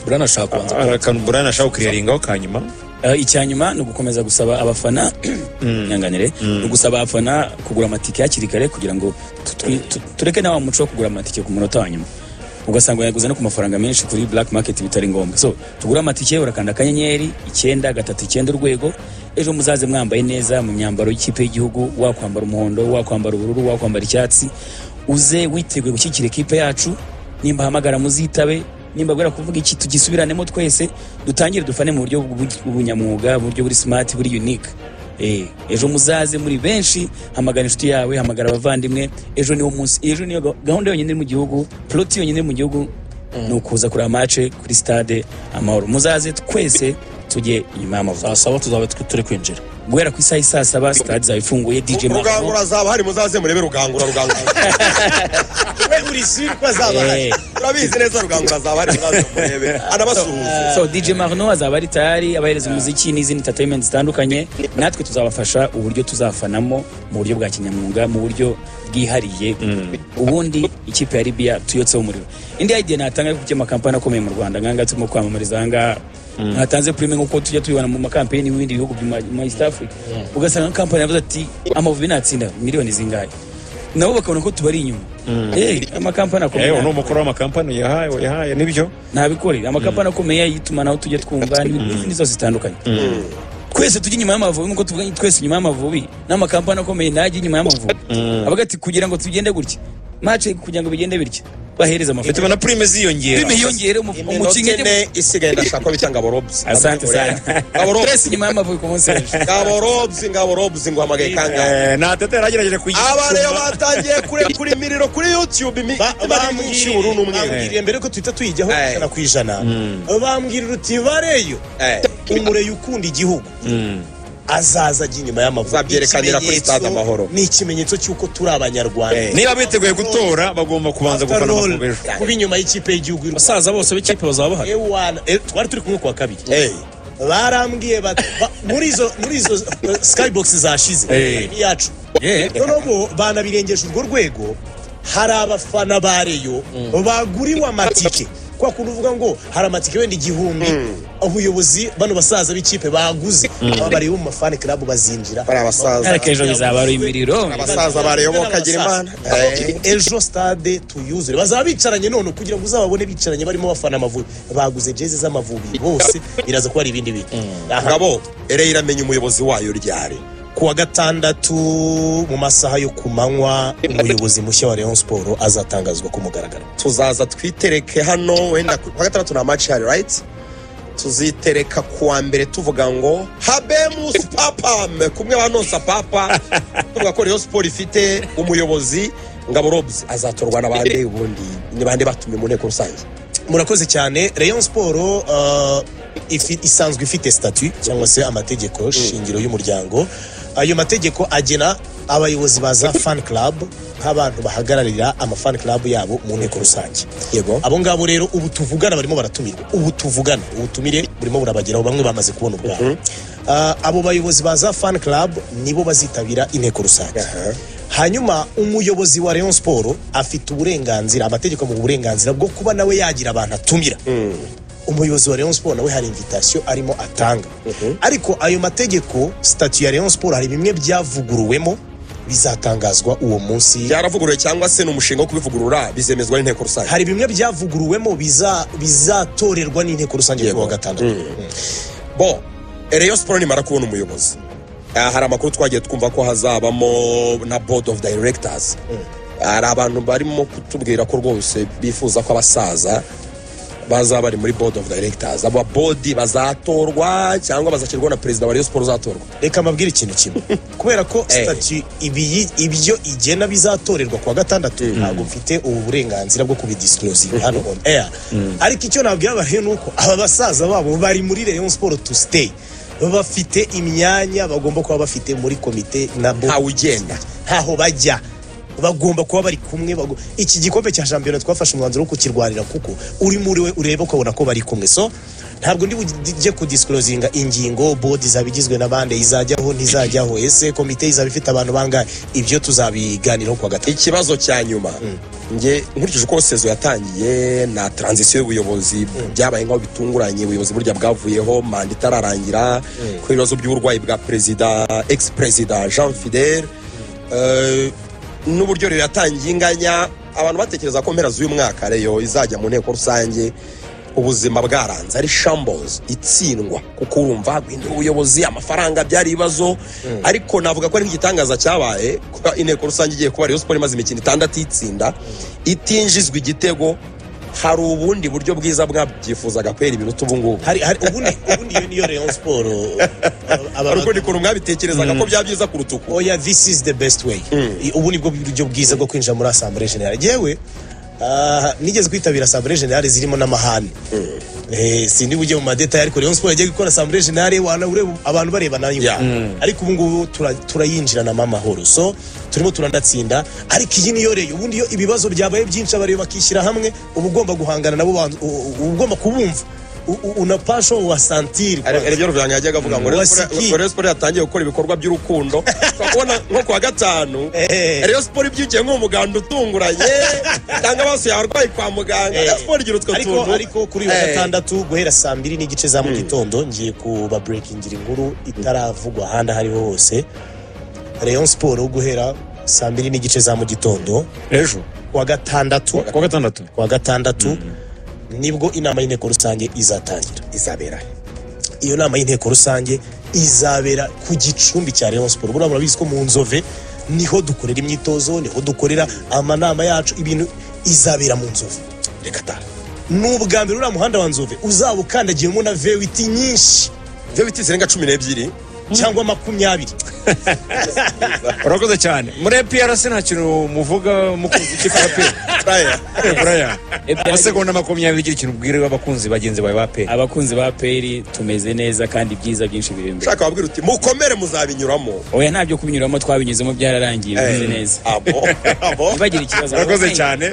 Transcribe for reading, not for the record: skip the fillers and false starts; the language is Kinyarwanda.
Burana ashaka kubanza akantu Burana ashaka kuriyaringaho kanyuma icyanyuma no gukomeza gusaba abafana nyanganire no gusaba abafana kugura amatike hakiri kare kugira ngo tureke nawe umuco wo kugura amatike ku munota wa nyuma ugasanga yaguze no ku mafaranga menshi kuri black market bitari ngombwa so tugura amatike urakanda akanyenyeri 939 urwego ejo muzaze mwambaye neza mu myambaro y'ikipe y'igihugu wakwambara umuhondo wakwambara ubururu wakwambara icyatsi uze witeguye gushyigikira ekipe yacu nimba hamagara muzitabe nimba gwera kuvuga iki tugisubiranemo twese dutangire dufane mu buryo bw'ubunyamwuga mu buryo buri smart buri unique ejo muzaze muri benshi hamagara inshuti yawe hamagara abavandimwe ejo niwo munsi ejo niyo gahunda yonyine mu gihugu plot yonyine mu gihugu nukuza kuri match kuri stade Amahoro muzaze twese tujye inyuma y'amavubi saba tuzaba turi kwinjira guhera ku isaha saa 7 stade zayifunguye DJ Rugangura azaba hari muzaze murebe Rugangura we uri siri ko azaba hari turabizi neza Rugangura azaba hari muzaze murebe anabasuhuza so DJ Marno azaba ari tayari abahereza umuziki n'izindi entertainment zitandukanye natwe tuzabafasha uburyo tuzafanamo mu buryo bwa kinyamwuga mu buryo bwihariye ubundi ikipe ya Libya tuyotseho umuriro indi idea natanga ku cyama kampani akomeye mu Rwanda nganga turimo kwamamariza anga natanze prime nkuko tujya tubibona mu makampani y'ibindi bihugu mu East Africa ugasanga kampani yavuze ati amavubi natsinda miliyoni zingahe nabo bakabona ko tubari inyuma amakampani akomeye no mukuru w'amakampani yahaye nibyo ntabikore amakampani akomeye yitumanaho tujya twumva n'ibindi zose zitandukanye twese tujye inyuma y'amavubi nkuko tuvuga twese inyuma y'amavubi n'amakampani akomeye najye inyuma y'amavubi avuga ati kugira ngo tugende gutya match kugira ngo bigende bitya bahereza amafaranga bituma na prime ziyongere umukinnyi isigaye ndashaka ko bitanga Borobs asante sana Borobs nyuma y'amavubi ku munsi Borobs ngo hamagaye kanga na tete yaragerageje kuyigira abareyo batangiye kuri miriro kuri YouTube bari mwinshi uru n'umwe mbere ko twita tuyijyaho cyana kwijana bambwirira uti bareyo umureyo ukunda igihugu azaza inyuma y'amavubi zabyerekanira kuri stade Amahoro ni ikimenyetso cyuko turi abanyarwanda niba biteguye gutora bagomba kubanza gufana amavubi kuba inyuma y'ikipe y'igihugu abasaza bose b'ikipe bazaba bahari twari turi kumwe kwa kabiri barambwiye muri izo skybox zashize yacu noneho banabirengeje urwo rwego hari abafana bareyo baguriwe amatike kwa kuntu uvuga ngo hari amatike wenda 1000 ubuyobozi bano basaza b'ikipe baguze abari mu mafan club bazinjira bari abasaza ejo bizabaro imiriro abasaza bareyoboka gira imana ejo stade tuyuzure bazaba bicaranye none kugira ngo uzababone bicaranye barimo bafana amavubi baguze jezi z'amavubi bose biraza ko ari ibindi bintu ngabo Ereira amenye umuyobozi wayo ryari kuwa gatandatu mu masaha yo kumanywa umuyobozi mushya wa Rayon Sport azatangazwa ku mugaragaro tuzaza twitereke hano wenda kuwa gatandatu na match hari right tuzitereka kuwa mbere tuvuga ngo Habemus Papam kumwe banonsa papa tuvuga ko Rayon Sport ifite umuyobozi Ngabo Robs azatorwa n'abandi ubundi ni bande batumye mu nteko rusange murakoze cyane Rayon Sport isanzwe ifite statut cyangwa se amategeko shingiro y'umuryango ayo mategeko agena abayobozi baza fan club nk'abantu bahagararira ama fan club yabo mu nteko rusange yego abo ngabo rero ubu tuvugana barimo baratumirwa ubutumire burimo burabageraho bamwe bamaze kubona ubwabo abo bayobozi baza fan club nibo bazitabira inteko rusange hanyuma umuyobozi wa Rayon Sport afite uburenganzira amategeko mu burenganzira bwo kuba nawe yagira abantu atumira umuyobozi wa Rayon Sport nawe hari invitation arimo atanga ariko ayo mategeko statut ya Rayon Sport hari bimwe byavuguruwemo bizatangazwa uwo munsi byaravuguruwe cyangwa se n'umushinga wo kubivugurura bizemezwa n'inteko rusange hari bimwe byavuguruwemo bizatorerwa n'inteko rusange kuwa gatandatu bo Rayon Sport nimara kubona umuyobozi hari amakuru twagiye twumva ko hazabamo na board of directors hari abantu barimo kutubwira ko rwose bifuza ko abasaza bazaba bari muri board of directors aba body bazatorwa cyangwa bazakirwa na president wa Rayon Sport uzatorwa reka mabwire ikintu kimwe kubera ko statut ibyo igena bizatorerwa kwa gatandatu ntabwo mfite ubu burenganzira bwo kubidisclose hano on air ariko icyo nabwiye abahe nuko aba basaza babo bari muri Rayon Sport to stay bafite imyanya bagomba kuba bafite muri komite na board ugenda ntaho bajya bagomba kuba bari kumwe iki gikombe cya shampiyona twafashe umwanzuro wo kukirwanira kuko uri muri we ureba ukabona ko bari kumwe so ntabwo ndi bujye kudisclosinga ingingo board zabigizwe n'abande izajyaho ntizajyaho ese komite izaba ifite abantu bangahe ibyo tuzabiganiraho kwa gatatu. Ikibazo cya nyuma nge nkurikije uko sezo yatangiye na transition y'ubuyobozi byabaye nkaho bitunguranye, ubuyobozi burya bwavuyeho manda itararangira ku bibazo by'uburwayi bwa president ex president Jean Fidel n'uburyo rero yatangiye inganya abantu batekereza ko mpera z'uyu mwaka reyo izajya mu nteko rusange ubuzima bwaranze ari shambles itsindwa kuko urumva guhindura ubuyobozi amafaranga byari ibibazo ariko navuga ko ari nk'igitangaza cyabaye kuko inteko rusange igiye kuba Rayon Sport imaze imikino 6 itsinda itinjizwa igitego. Hari ubundi buryo bwiza bwabyifuzaga kwera ibintu ubu ngubu hari ubundi iyo niyo Rayon Sport ariko ni kuntu mwabitekerezaga ko byabyiza kurutuko. Oya, this is the best way. Ubu nibwo buryo bwiza bwo kwinjira muri Assemblée Générale. Jewe nigeze kwitabira Assemblée Générale zirimo n'amahane sindi bujye mu madeta ariko Rayon Sport yagiye gukora Assemblée Générale wana ureba abantu bareba nayo ariko ubu ngubu turayinjirana amahoro so turimo turandatsinda ariko iyi niyo reyo ubundi iyo ibibazo byabaye byinshi abareba bakishyira hamwe uba ugomba guhangana nabo ugomba kubumva unapasha wa santiri aribyo ruvyange yajyaga avuga ngo Rayon Sport yatangiye gukora ibikorwa by'urukundo twabona nko kwa gatanu Rayon Sport byukiye nko muganda utunguranye tanga bose yarwaye kwa muganga Rayon Sport igira utwo tuntu ariko kuri wa gatandatu guhera saa 2 n'igice za mu gitondo ngiye kuba breakingira inkuru itaravugwa handa hariho hose Rayon Sport guhera saa 2 n'igice za mu gitondo ejo kwa gatandatu nibwo inama y'inteko rusange izatangira izabera. Iyo nama y'inteko rusange izabera ku gicumbi cya Rayon Sport. Buriya murabizi ko mu Nzove niho dukorera imyitozo niho dukorera amanama yacu ibintu izabera mu Nzove. Reka ta n'ubwa mbere uriya muhanda wa Nzove uzaba ukandagiyemo na V8 nyinshi V8 zirenga 12 cyangwa 20. urakoze cyane muri PRC nta kintu muvuga mukunzi cy'Ipape Brian amasegonda 20 igira ikintu ubwire abakunzi bagenzi bawe ba PRI. Abakunzi ba PRI tumeze neza kandi byiza byinshi biri imbere. Shaka wabwira uti mukomere muzabinyuramo. Oya ntabyo kubinyuramo twabinyuzemo byararangiye bimeze neza. Abo Bagira ikibazo. Urakoze cyane.